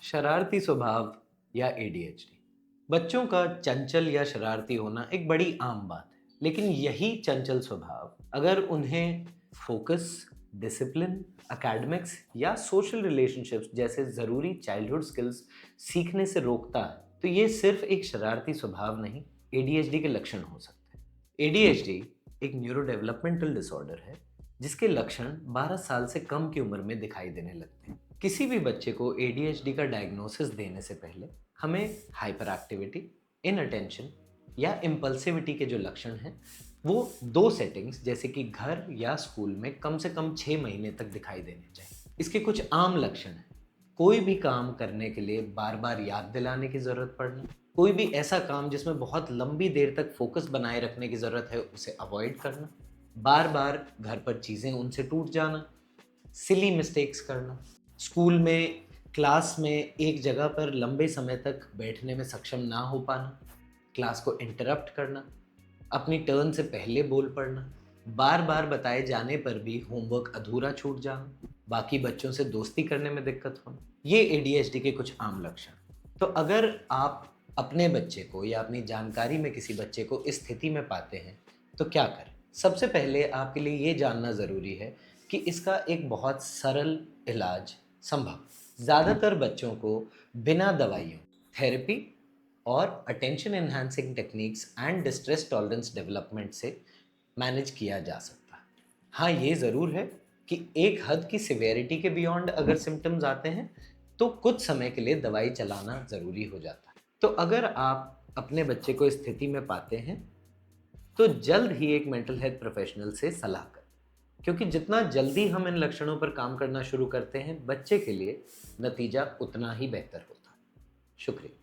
शरारती स्वभाव या एडीएचडी बच्चों का चंचल या शरारती होना एक बड़ी आम बात है, लेकिन यही चंचल स्वभाव अगर उन्हें फोकस, डिसिप्लिन, एकेडमिक्स या सोशल रिलेशनशिप्स जैसे ज़रूरी चाइल्डहुड स्किल्स सीखने से रोकता है, तो ये सिर्फ एक शरारती स्वभाव नहीं, एडीएचडी के लक्षण हो सकते हैं। एडीएचडी एक न्यूरो डेवलपमेंटल डिसऑर्डर है जिसके लक्षण 12 साल से कम की उम्र में दिखाई देने लगते हैं। किसी भी बच्चे को एडीएचडी का डायग्नोसिस देने से पहले हमें हाइपर एक्टिविटी, इनअटेंशन या इम्पल्सिविटी के जो लक्षण हैं वो दो सेटिंग्स जैसे कि घर या स्कूल में कम से कम 6 महीने तक दिखाई देने चाहिए। इसके कुछ आम लक्षण हैं: कोई भी काम करने के लिए बार बार याद दिलाने की ज़रूरत पड़ना, कोई भी ऐसा काम जिसमें बहुत लंबी देर तक फोकस बनाए रखने की ज़रूरत है उसे अवॉइड करना, बार बार घर पर चीज़ें उनसे टूट जाना, सिली मिस्टेक्स करना, स्कूल में, क्लास में एक जगह पर लंबे समय तक बैठने में सक्षम ना हो पाना, क्लास को इंटरप्ट करना, अपनी टर्न से पहले बोल पड़ना, बार बार बताए जाने पर भी होमवर्क अधूरा छूट जाना, बाकी बच्चों से दोस्ती करने में दिक्कत होना, ये एडीएचडी के कुछ आम लक्षण। तो अगर आप अपने बच्चे को या अपनी जानकारी में किसी बच्चे को इस स्थिति में पाते हैं तो क्या करें? सबसे पहले आपके लिए ये जानना ज़रूरी है कि इसका एक बहुत सरल इलाज संभव। ज़्यादातर बच्चों को बिना दवाइयों, थेरेपी और attention enhancing techniques and distress tolerance development से मैनेज किया जा सकता है। हाँ, ये ज़रूर है कि एक हद की सिवियरिटी के बियॉन्ड अगर सिम्टम्स आते हैं तो कुछ समय के लिए दवाई चलाना ज़रूरी हो जाता है। तो अगर आप अपने बच्चे को इस स्थिति में पाते हैं तो जल्द ही एक मेंटल हेल्थ प्रोफेशनल से सलाह करें, क्योंकि जितना जल्दी हम इन लक्षणों पर काम करना शुरू करते हैं बच्चे के लिए नतीजा उतना ही बेहतर होता है। शुक्रिया।